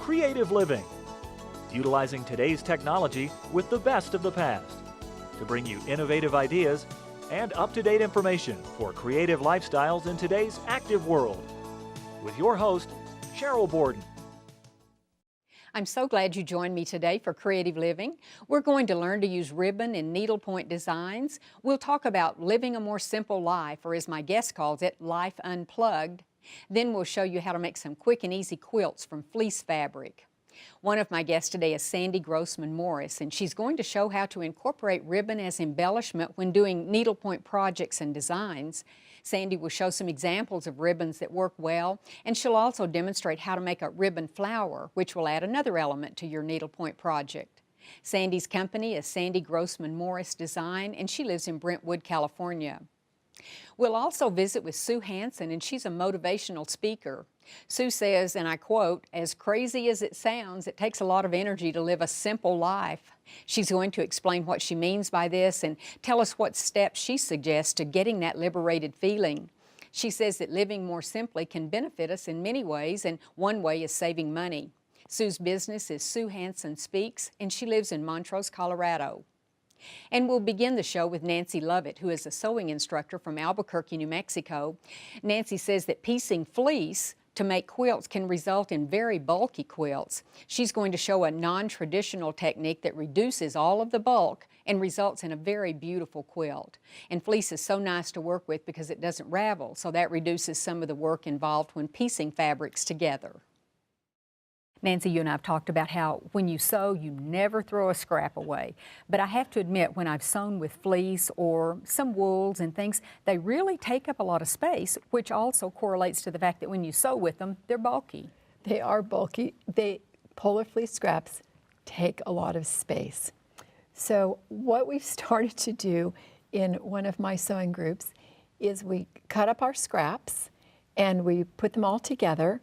creative living, utilizing today's technology with the best of the past to bring you innovative ideas and up-to-date information for creative lifestyles in today's active world. With your host, Sheryl Borden. I'm so glad you joined me today for Creative Living. We're going to learn to use ribbon and needlepoint designs. We'll talk about living a more simple life, or as my guest calls it, life unplugged. Then we'll show you how to make some quick and easy quilts from fleece fabric. One of my guests today is Sandy Grossman Morris, and she's going to show how to incorporate ribbon as embellishment when doing needlepoint projects and designs. Sandy will show some examples of ribbons that work well, and she'll also demonstrate how to make a ribbon flower, which will add another element to your needlepoint project. Sandy's company is Sandy Grossman Morris Design, and she lives in Brentwood, California. We'll also visit with Sue Hansen, and she's a motivational speaker. Sue says, and I quote, "As crazy as it sounds, it takes a lot of energy to live a simple life." She's going to explain what she means by this and tell us what steps she suggests to getting that liberated feeling. She says that living more simply can benefit us in many ways, and one way is saving money. Sue's business is Sue Hansen Speaks, and she lives in Montrose, Colorado. And we'll begin the show with Nancy Lovett, who is a sewing instructor from Albuquerque, New Mexico. Nancy says that piecing fleece to make quilts can result in very bulky quilts. She's going to show a non-traditional technique that reduces all of the bulk and results in a very beautiful quilt. And fleece is so nice to work with because it doesn't ravel, so that reduces some of the work involved when piecing fabrics together. Nancy, you and I have talked about how when you sew, you never throw a scrap away. But I have to admit, when I've sewn with fleece or some wools and things, they really take up a lot of space, which also correlates to the fact that when you sew with them, they're bulky. They are bulky. Polar fleece scraps take a lot of space. So what we've started to do in one of my sewing groups is we cut up our scraps and we put them all together.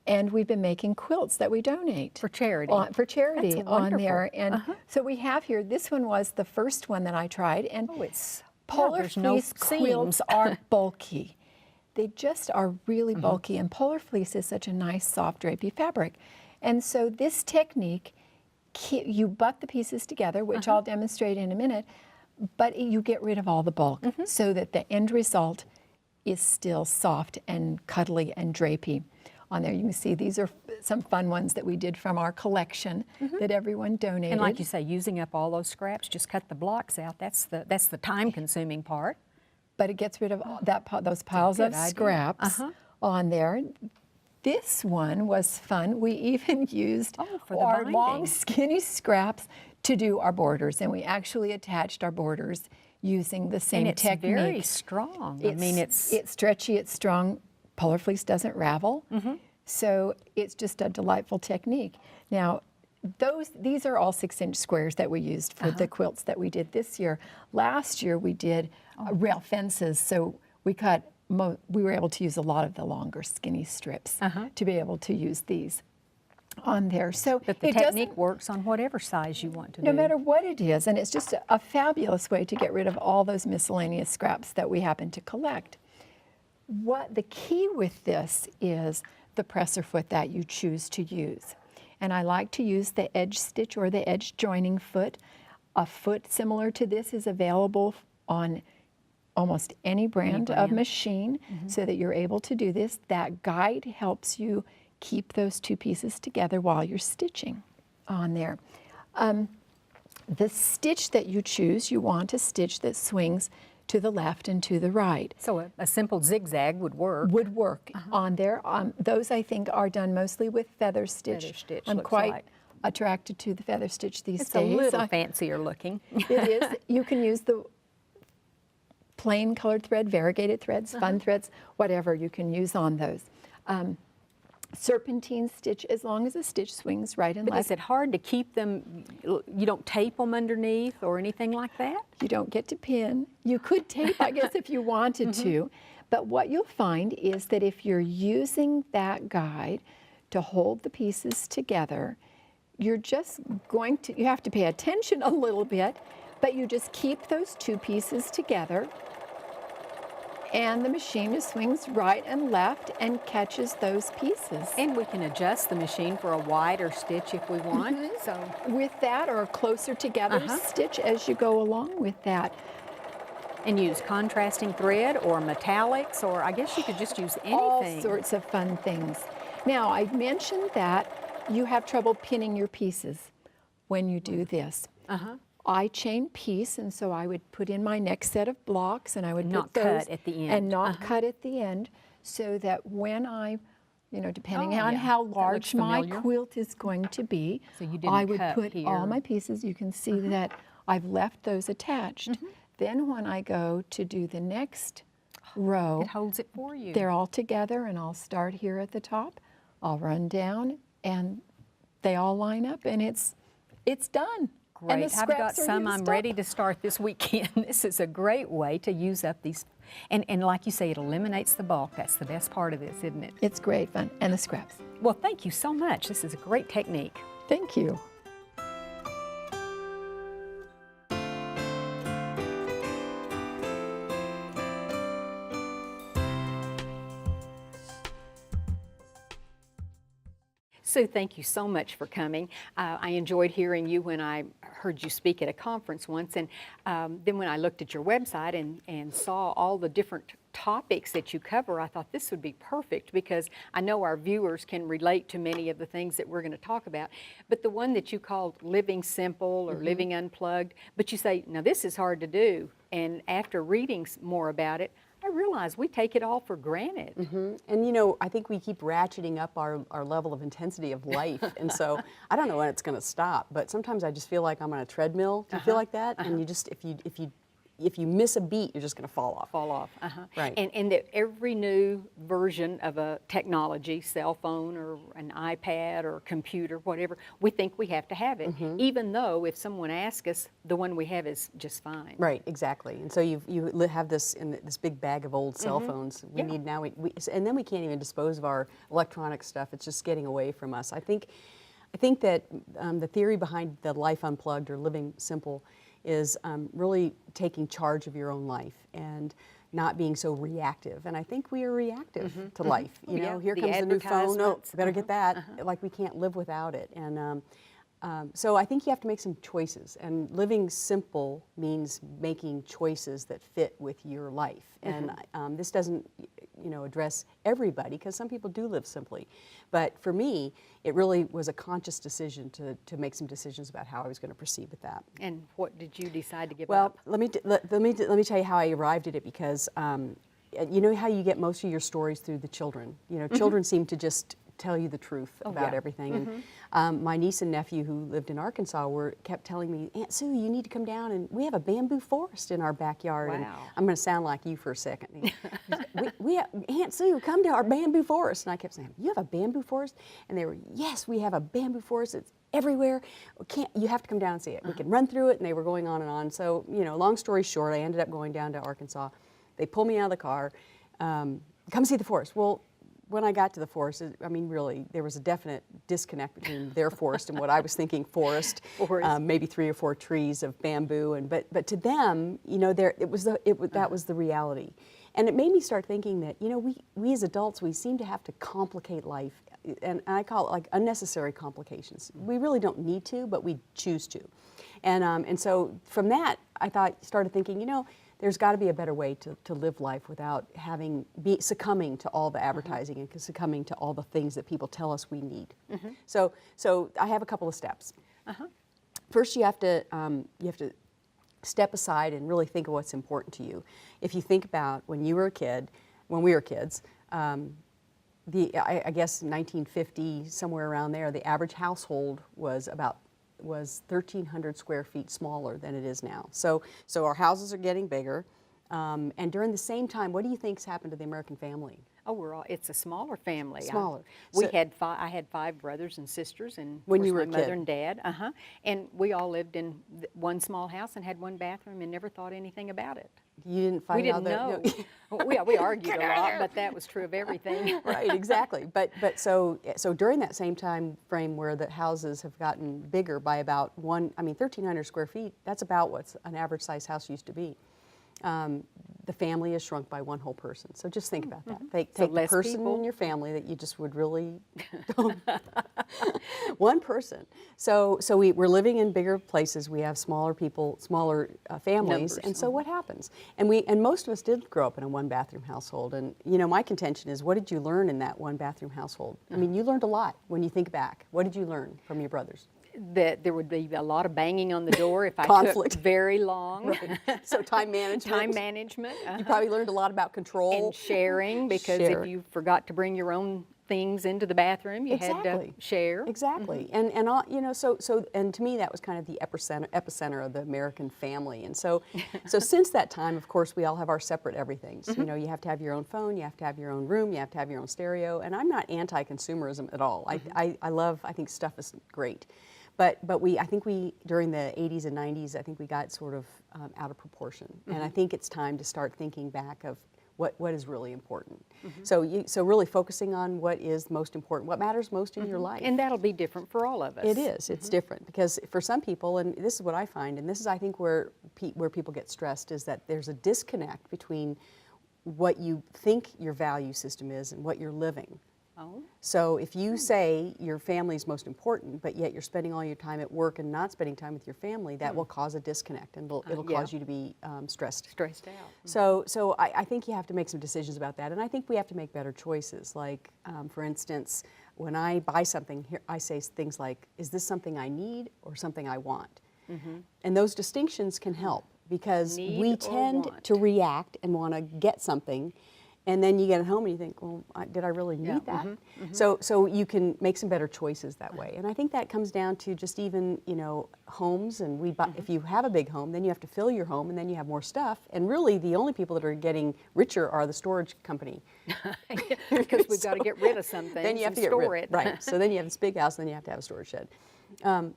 And we've been making quilts that we donate. For charity. For charity. That's on there. wonderful. And so we have here, this one was the first one that I tried. And it's polar fleece quilts are bulky. They just are really bulky. And polar fleece is such a nice, soft, drapey fabric. And so this technique, you butt the pieces together, which I'll demonstrate in a minute, but you get rid of all the bulk so that the end result is still soft and cuddly and drapey. On there, you can see these are some fun ones that we did from our collection that everyone donated. And like you say, using up all those scraps, just cut the blocks out. That's the time-consuming part. But it gets rid of those piles of scraps on there. This one was fun. We even used our long, skinny scraps to do our borders, and we actually attached our borders using the same technique. And it's very strong. It's stretchy, it's strong. Polar fleece doesn't ravel, so it's just a delightful technique. Now, these are all 6-inch squares that we used for the quilts that we did this year. Last year we did rail fences, so we were able to use a lot of the longer skinny strips to be able to use these on there. So but the technique works on whatever size you want to do. No matter what it is, and it's just a fabulous way to get rid of all those miscellaneous scraps that we happen to collect. What the key with this is the presser foot that you choose to use. And I like to use the edge stitch or the edge joining foot. A foot similar to this is available on almost any brand of machine so that you're able to do this. That guide helps you keep those two pieces together while you're stitching on there. The stitch that you choose, you want a stitch that swings to the left and to the right. So a simple zigzag would work. Would work on there. Those I think are done mostly with feather stitch. I'm quite attracted to the feather stitch these days. It's a little fancier looking. It is. You can use the plain colored thread, variegated threads, fun threads, whatever you can use on those. Serpentine stitch, as long as the stitch swings right and left. But is it hard to keep them, you don't tape them underneath or anything like that? You don't get to pin. You could tape, I guess, if you wanted to. But what you'll find is that if you're using that guide to hold the pieces together, you're just going to, you have to pay attention a little bit, but you just keep those two pieces together and the machine just swings right and left and catches those pieces. And we can adjust the machine for a wider stitch if we want. So With that, or a closer together stitch as you go along with that. and use contrasting thread or metallics, or I guess you could just use anything. All sorts of fun things. Now, I mentioned that you have trouble pinning your pieces when you do this. I chain piece, and so I would put in my next set of blocks, and I would Not put those cut at the end. and not cut at the end, so that when I, depending on yeah. how That large looks my familiar. quilt is going to be, So you didn't I would cut put all here. my pieces. You can see that I've left those attached. Then when I go to do the next row, It holds it for you. they're all together, and I'll start here at the top. I'll run down, and they all line up, and it's done. Great. And the I've got scraps are some I'm used ready up. to start this weekend. This is a great way to use up these. And like you say, it eliminates the bulk. That's the best part of this, isn't it? It's great fun, and the scraps. Well, thank you so much. This is a great technique. Thank you. Sue, thank you so much for coming. I enjoyed hearing you when I heard you speak at a conference once, and then when I looked at your website and saw all the different topics that you cover, I thought this would be perfect because I know our viewers can relate to many of the things that we're going to talk about. But the one that you called Living Simple or Living Unplugged, but you say, now this is hard to do, and after reading more about it, I realize we take it all for granted. And I think we keep ratcheting up our level of intensity of life. And so I don't know when it's going to stop, but sometimes I just feel like I'm on a treadmill. Do you feel like that? And you just, if you miss a beat, you're just going to fall off. Fall off. Right. And that every new version of a technology, cell phone or an iPad or computer, whatever, we think we have to have it, even though if someone asks us, the one we have is just fine. Right, exactly. And so you have this in this big bag of old cell phones. We need now, and then we can't even dispose of our electronic stuff. It's just getting away from us. I think that the theory behind the life unplugged or living simple is really taking charge of your own life and not being so reactive. And I think we are reactive to life. You know, here the comes the new phone. Oh, advertisements. better get that. Like we can't live without it. And so I think you have to make some choices. And living simple means making choices that fit with your life. And this doesn't, address everybody, because some people do live simply. But for me, it really was a conscious decision to make some decisions about how I was going to proceed with that. And what did you decide to give Well, up? let me tell you how I arrived at it, because you know how you get most of your stories through the children. Children seem to just tell you the truth about everything. And my niece and nephew who lived in Arkansas kept telling me, Aunt Sue, you need to come down, and we have a bamboo forest in our backyard. And Wow. I'm going to sound like you for a second. Aunt Sue, come to our bamboo forest. And I kept saying, you have a bamboo forest? And they were, yes, we have a bamboo forest. It's everywhere. You have to come down and see it. We can run through it. And they were going on and on. So, long story short, I ended up going down to Arkansas. They pulled me out of the car, come see the forest. Well, when I got to the forest, really, there was a definite disconnect between their forest and what I was thinking forest. Maybe 3 or 4 trees of bamboo, but to them, that was the reality, and it made me start thinking that we as adults, we seem to have to complicate life, and I call it like unnecessary complications. We really don't need to, but we choose to, and so from that, started thinking, there's got to be a better way to live life without succumbing to all the advertising and succumbing to all the things that people tell us we need. So I have a couple of steps. First, you have to step aside and really think of what's important to you. If you think about when we were kids, I guess 1950, somewhere around there, the average household was 1,300 square feet smaller than it is now. So our houses are getting bigger, and during the same time, what do you think's happened to the American family? Oh, it's a smaller family. Smaller. I had 5 brothers and sisters, and When of you course, were my a kid. mother and dad. And we all lived in one small house and had one bathroom, and never thought anything about it. You didn't find We out didn't that know. we argued a lot, but that was true of everything. Right, exactly. But so during that same time frame where the houses have gotten bigger by about 1,300 square feet, that's about what an average size house used to be. the family is shrunk by one whole person. So just think about that. Take So the less person people. in your family that you just would really one person. So we're living in bigger places. We have smaller people, smaller families, Numbers, and so what happens? And most of us did grow up in a one-bathroom household. And my contention is, what did you learn in that one-bathroom household? I mean, you learned a lot when you think back. What did you learn from your brothers? That there would be a lot of banging on the door if I Conflict. took very long. Right. So time management. Time management. You probably learned a lot about control. And sharing, because Share. if you forgot to bring your own things into the bathroom, you had to share. Exactly. And all, so and to me that was kind of the epicenter of the American family. And so since that time, of course, we all have our separate everythings. You have to have your own phone, you have to have your own room, you have to have your own stereo. And I'm not anti-consumerism at all. I think stuff is great. But I think during the 80s and 90s, I think we got sort of out of proportion. And I think it's time to start thinking back of what is really important. So really focusing on what is most important, what matters most in your life. And that'll be different for all of us. It is. It's different because for some people, and this is what I find, and this is I think where people get stressed, is that there's a disconnect between what you think your value system is and what you're living. Oh. So if you say your family is most important, but yet you're spending all your time at work and not spending time with your family, that will cause a disconnect, and it'll cause you to be stressed. Stressed out. So I think you have to make some decisions about that, and I think we have to make better choices. Like, for instance, when I buy something, I say things like, is this something I need or something I want? And those distinctions can help, because we tend to react and want to get something. And then you get home and you think, well, did I really need that? So you can make some better choices that way. And I think that comes down to just even, homes. And if you have a big home, then you have to fill your home, and then you have more stuff. And really, the only people that are getting richer are the storage company. Because we've got to get rid of some things Then you have to store it. Right. So then you have this big house, and then you have to have a storage shed.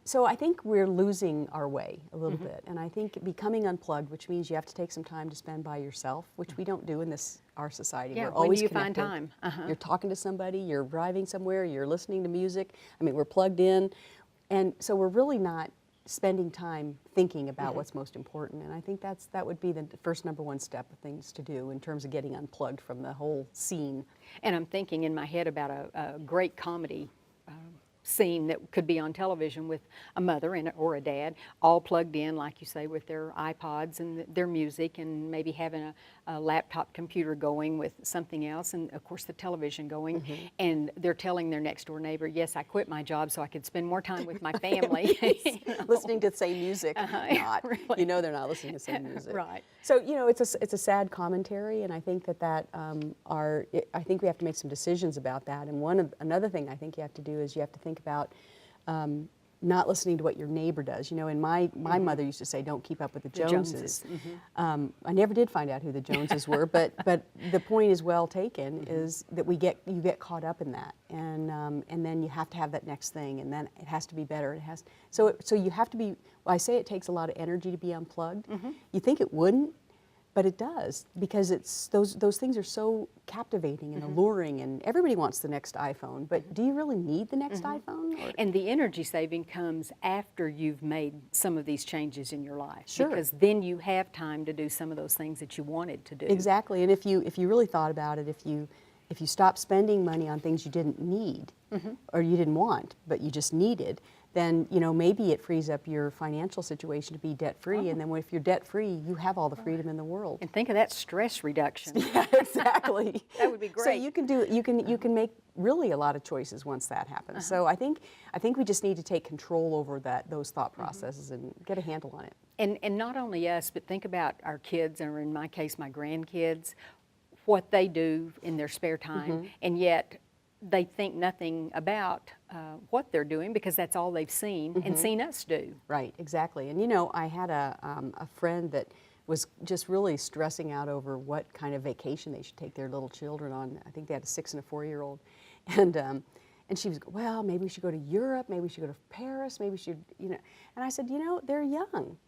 So I think we're losing our way a little bit, and I think becoming unplugged, which means you have to take some time to spend by yourself, which we don't do in our society. Yeah, we're when always do you connected. find time? You're talking to somebody, you're driving somewhere, you're listening to music. I mean, we're plugged in, and so we're really not spending time thinking about what's most important. And I think that would be the first number one step of things to do in terms of getting unplugged from the whole scene. And I'm thinking in my head about a great comedy scene that could be on television with a mother or a dad all plugged in, like you say, with their iPods and their music, and maybe having a laptop computer going with something else, and of course the television going, and they're telling their next door neighbor, yes, I quit my job so I could spend more time with my family. Listening to the same music. Not. Really. They're not listening to the same music. Right. So it's a sad commentary, and I think I think we have to make some decisions about that. And another thing I think you have to do is you have to think about not listening to what your neighbor does. And my mother used to say, don't keep up with the Joneses. I never did find out who the Joneses were, but the point is well taken, is that you get caught up in that, and then you have to have that next thing, and then it has to be better. So you have to be. I say it takes a lot of energy to be unplugged. You think it wouldn't, but it does, because it's those things are so captivating and alluring, and everybody wants the next iPhone. But do you really need the next iPhone? And the energy saving comes after you've made some of these changes in your life. Sure. Because then you have time to do some of those things that you wanted to do. Exactly. And if you really thought about it, if you stopped spending money on things you didn't need or you didn't want, but you just needed, then maybe it frees up your financial situation to be debt-free. And then if you're debt-free, you have all the freedom in the world. And think of that stress reduction. Yeah, exactly. That would be great. So you can make really a lot of choices once that happens. So I think we just need to take control over those thought processes and get a handle on it. And not only us, but think about our kids, or in my case, my grandkids, what they do in their spare time, and yet they think nothing about what they're doing, because that's all they've seen and seen us do. Right, exactly. And I had a friend that was just really stressing out over what kind of vacation they should take their little children on. I think they had a 6- and a 4-year-old, and she was, well, maybe we should go to Europe, maybe we should go to Paris, maybe we should, And I said, they're young.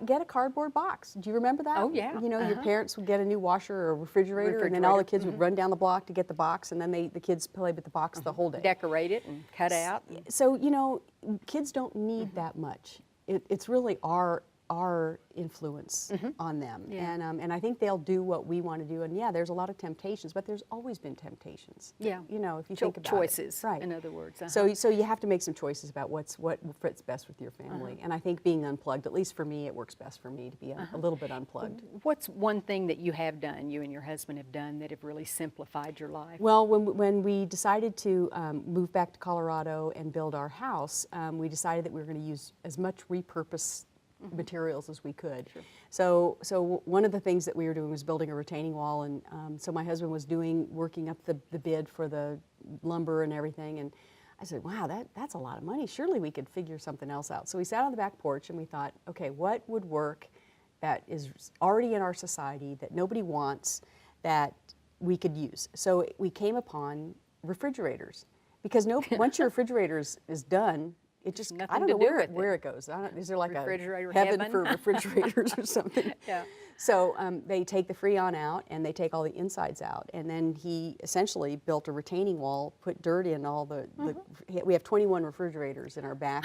Get a cardboard box. Do you remember that? Oh, yeah. Your parents would get a new washer or a refrigerator, and then all the kids would run down the block to get the box, and then the kids play with the box the whole day. Decorate it and cut out. So, kids don't need that much. It's really our our influence on them. Yeah. And I think they'll do what we want to do. And yeah, there's a lot of temptations, but there's always been temptations. Yeah. You know, if you think about choices, it. Right. in other words. So you have to make some choices about what fits best with your family. And I think being unplugged, at least for me, it works best for me to be a little bit unplugged. What's one thing that you have done, you and your husband have done, that have really simplified your life? Well, when we decided to move back to Colorado and build our house, we decided that we were going to use as much repurposed materials as we could. Sure. So one of the things that we were doing was building a retaining wall, and so my husband was working up the bid for the lumber and everything, and I said, wow, that's a lot of money. Surely we could figure something else out. So we sat on the back porch and we thought, okay, what would work that is already in our society that nobody wants that we could use? So we came upon refrigerators, because once your refrigerator is done, it just, I don't know where it goes. Is there like Refrigerator a heaven heaven? for refrigerators or something? Yeah. So they take the Freon out and they take all the insides out. And then he essentially built a retaining wall, put dirt in all we have 21 refrigerators in our back,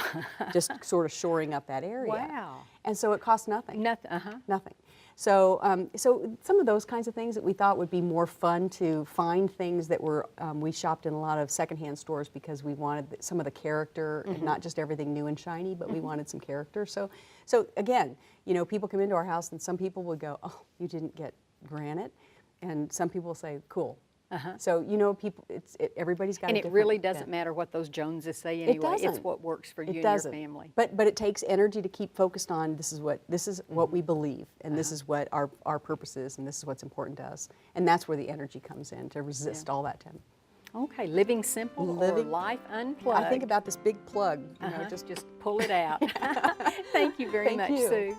just sort of shoring up that area. Wow. And so it cost nothing. Nothing. Nothing. So, so some of those kinds of things that we thought would be more fun to find things that were, we shopped in a lot of secondhand stores because we wanted some of the character and not just everything new and shiny, but we wanted some character. So again, you know, people come into our house and some people would go, oh, you didn't get granite. And some people will say, cool. So, you know, everybody's got And a it different really doesn't bent. matter what those Joneses say anyway. It doesn't. It's what works for you and doesn't. your family. But it takes energy to keep focused on this is what we believe, and this is what our purpose is, and this is what's important to us. And that's where the energy comes in to resist all that time. Okay, living simple or life unplugged. I think about this big plug, you know, just pull it out. Thank you very much, you. Sue.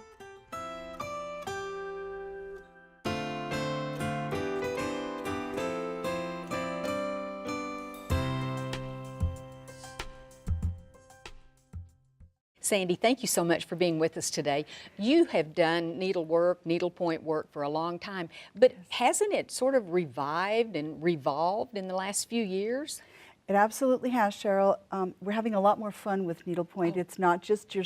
Sandy, thank you so much for being with us today. You have done needlework, needlepoint work for a long time, but hasn't it sort of revived and revolved in the last few years? It absolutely has, Cheryl. We're having a lot more fun with needlepoint. It's not just your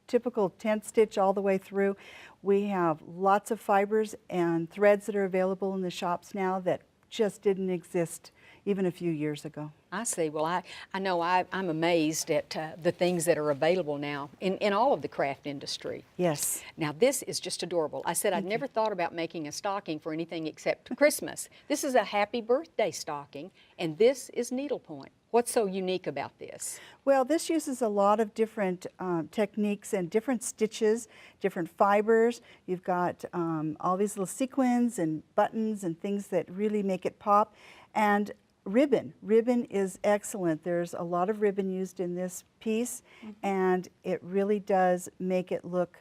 typical tent stitch all the way through. We have lots of fibers and threads that are available in the shops now that just didn't exist even a few years ago. I see. Well, I know I'm amazed at the things that are available now in all of the craft industry. Yes. Now, this is just adorable. I said I'd never thought about making a stocking for anything except Christmas. This is a happy birthday stocking, and this is needlepoint. What's so unique about this? Well, this uses a lot of different techniques and different stitches, different fibers. You've got all these little sequins and buttons and things that really make it pop. And ribbon. Ribbon is excellent. There's a lot of ribbon used in this piece, and it really does make it look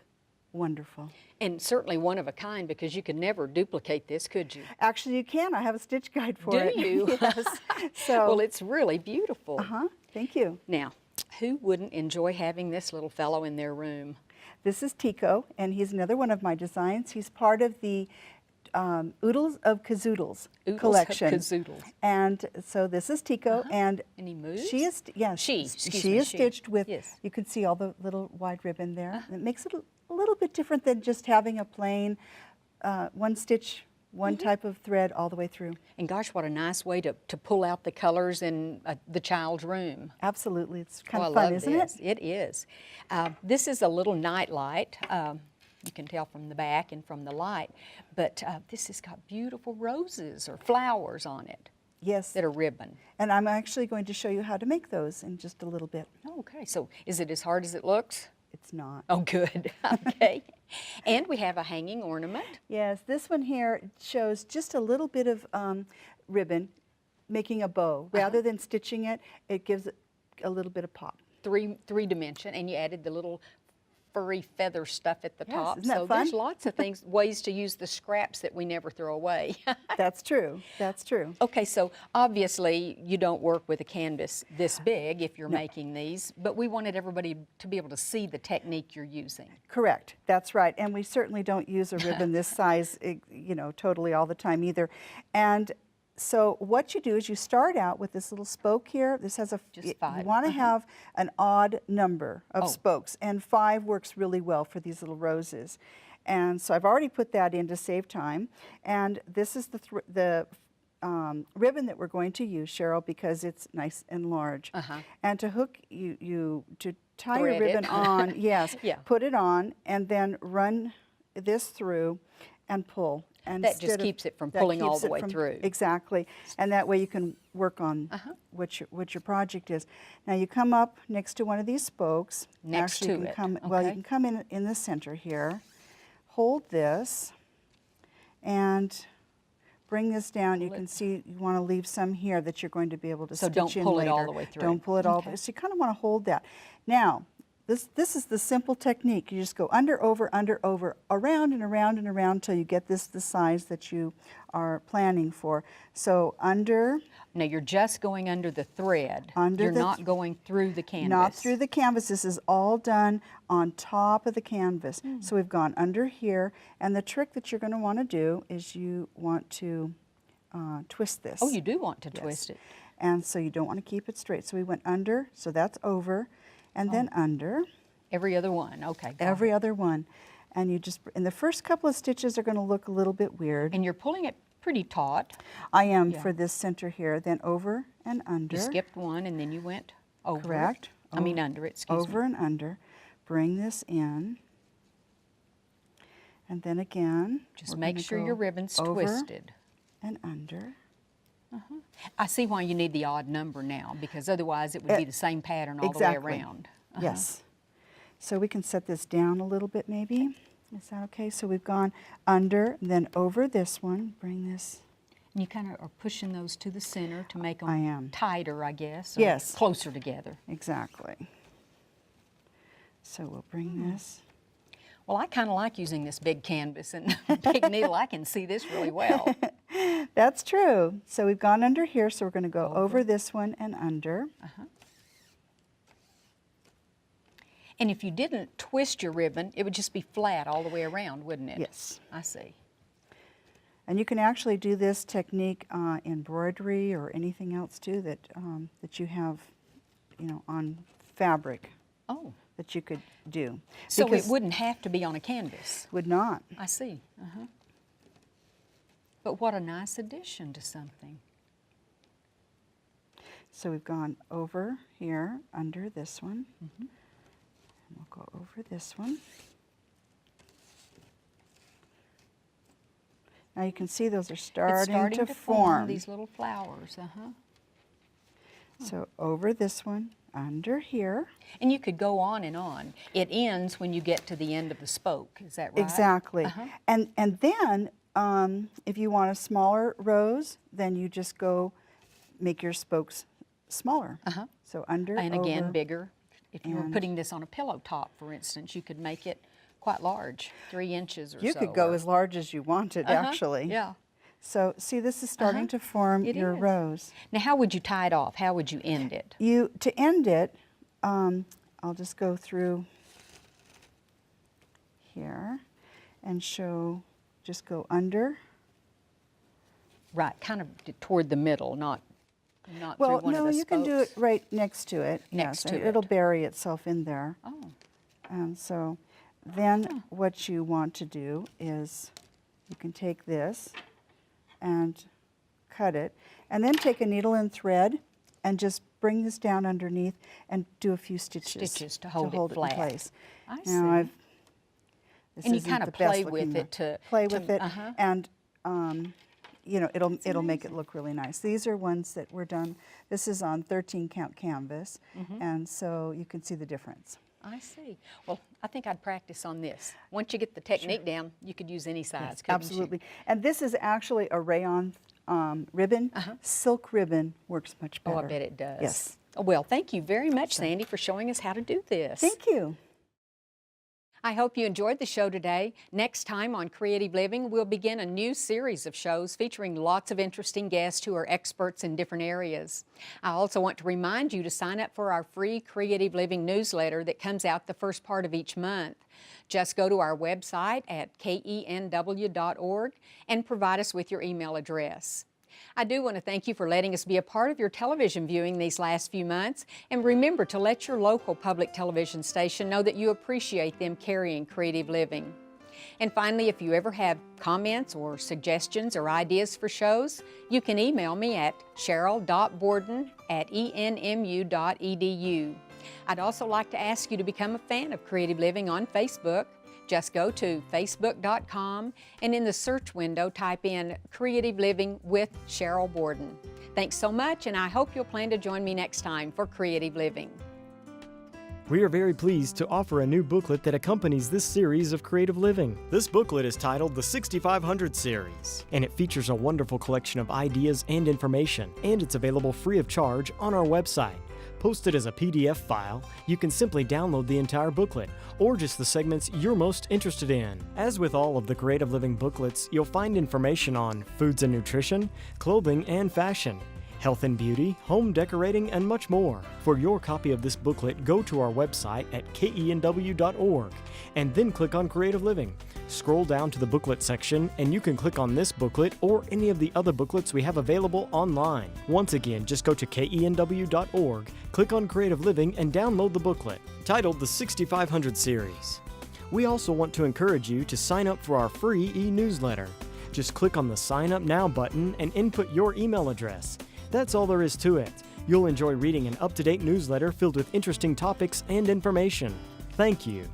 wonderful. And certainly one of a kind, because you could never duplicate this, could you? Actually, you can. I have a stitch guide for it. Do you? Yes. So, well, it's really beautiful. Thank you. Now, who wouldn't enjoy having this little fellow in their room? This is Tico, and he's another one of my designs. He's part of the Oodles of Kazoodles collection. Oodles of Kazoodles. And so this is Tico, and he moves? she is, yes, she is stitched with, you can see all the little wide ribbon there. It makes it a little bit different than just having a plain one stitch, one type of thread all the way through. And gosh, what a nice way to pull out the colors in the child's room. Absolutely, it's kind of I fun, love isn't this. it? It is. This is a little night light. You can tell from the back and from the light, but this has got beautiful roses or flowers on it. Yes. That are ribbon. And I'm actually going to show you how to make those in just a little bit. Okay, so is it as hard as it looks? It's not. Oh, good. Okay. And we have a hanging ornament. Yes, this one here shows just a little bit of ribbon making a bow. Rather than stitching it, it gives it a little bit of pop. Three dimension, and you added the little furry feather stuff at the top. Isn't that so fun? there's lots of ways to use the scraps that we never throw away. That's true. That's true. Okay, so obviously you don't work with a canvas this big if you're making these, but we wanted everybody to be able to see the technique you're using. Correct. That's right. And we certainly don't use a ribbon this size, you know, totally all the time either. And So what you do is you start out with this little spoke here. This has Just you 5. want to have an odd number of Oh. spokes, and 5 works really well for these little roses. And so I've already put that in to save time. And this is the ribbon that we're going to use, Cheryl, because it's nice and large. And to hook to tie your Thread ribbon it. on, yes, Yeah. put it on, and then run this through and pull. And That just keeps it from pulling all the way through. Exactly, and that way you can work on what your project is. Now you come up next to one of these spokes. Next Actually, to you can it, come, well, you okay. can come in the center here, hold this, and bring this down. You can see you want to leave some here that you're going to be able to So stitch don't in pull it all later. the way through. Don't pull it all. Okay. So you kind of want to hold that. Now, this is the simple technique. You just go under, over, around and around and around until you get this the size that you are planning for. So under. Now you're just going under the thread. Under you're the not going through the canvas. Not through the canvas. This is all done on top of the canvas. So we've gone under here, and the trick that you're going to want to do is you want to twist this. Oh, you do want to twist it. And so you don't want to keep it straight. So we went under, so that's over, and then under. Every other one, okay. got Every it. other one. And you just, and the first couple of stitches are going to look a little bit weird. And you're pulling it pretty taut. I am Yeah. for this center here, then over and under. You skipped one and then you went over. Correct. I mean under it, excuse Over me. and under. Bring this in. And then again. Just we're make gonna sure go your ribbon's over twisted. and under. I see why you need the odd number now, because otherwise it would be the same pattern all Exactly. the way around. Yes. So we can set this down a little bit maybe. Is that okay? So we've gone under, then over this one. Bring this. And you kind of are pushing those to the center to make them I am. tighter, I guess. Or Yes. closer together. Exactly. So we'll bring this. Well, I kind of like using this big canvas and big needle. I can see this really well. That's true. So we've gone under here, so we're going to go over this one and under. And if you didn't twist your ribbon, it would just be flat all the way around, wouldn't it? Yes. I see. And you can actually do this technique in embroidery or anything else too that that you have, on fabric Oh, that you could do. so Because it wouldn't have to be on a canvas. would not. I see. But what a nice addition to something. So we've gone over here, under this one. And we'll go over this one. Now you can see those are It's starting to form. these little flowers. So over this one, under here. And you could go on and on. It ends when you get to the end of the spoke. Is that right? Exactly. And then if you want a smaller rose, then you just go make your spokes smaller. So under, And over. again, bigger. If you were and- putting this on a pillow top, for instance, you could make it quite large, 3 inches or so. You could go or- as large as you wanted, actually. Yeah. So see, this is starting to form It your is. rose. Now, how would you tie it off? How would you end it? To end it, I'll just go through here and just go under. Right, kind of toward the middle, not Well, through one no, of the you can do it spokes. right next to it. Next yes, to It'll it. bury itself in there. Oh, And so then what you want to do is you can take this and cut it, and then take a needle and thread and just bring this down underneath and do a few stitches. Stitches to hold it in flat. place. I Now see. this And you isn't kinda the best play with looking it one. to- play to- with it, and it'll make it amazing. look really nice. These are ones that were done. This is on 13 count canvas, and so you can see the difference. I see. Well, I think I'd practice on this. Once you get the technique down, you could use any size, couldn't you? Absolutely. And this is actually a rayon ribbon. Silk ribbon works much better. Oh, I bet it does. Yes. Oh, well, thank you very much, Sandy, for showing us how to do this. Thank you. I hope you enjoyed the show today. Next time on Creative Living, we'll begin a new series of shows featuring lots of interesting guests who are experts in different areas. I also want to remind you to sign up for our free Creative Living newsletter that comes out the first part of each month. Just go to our website at kenw.org and provide us with your email address. I do want to thank you for letting us be a part of your television viewing these last few months. And remember to let your local public television station know that you appreciate them carrying Creative Living. And finally, if you ever have comments or suggestions or ideas for shows, you can email me at cheryl.borden@enmu.edu. I'd also like to ask you to become a fan of Creative Living on Facebook. Just go to facebook.com and in the search window type in Creative Living with Sheryl Borden. Thanks so much, and I hope you'll plan to join me next time for Creative Living. We are very pleased to offer a new booklet that accompanies this series of Creative Living. This booklet is titled the 6500 Series, and it features a wonderful collection of ideas and information, and it's available free of charge on our website. Posted as a PDF file, you can simply download the entire booklet, or just the segments you're most interested in. As with all of the Creative Living booklets, you'll find information on foods and nutrition, clothing and fashion, health and beauty, home decorating, and much more. For your copy of this booklet, go to our website at KENW.org and then click on Creative Living. Scroll down to the booklet section and you can click on this booklet or any of the other booklets we have available online. Once again, just go to KENW.org, click on Creative Living, and download the booklet, titled the 6500 Series. We also want to encourage you to sign up for our free e-newsletter. Just click on the Sign Up Now button and input your email address. That's all there is to it. You'll enjoy reading an up-to-date newsletter filled with interesting topics and information. Thank you.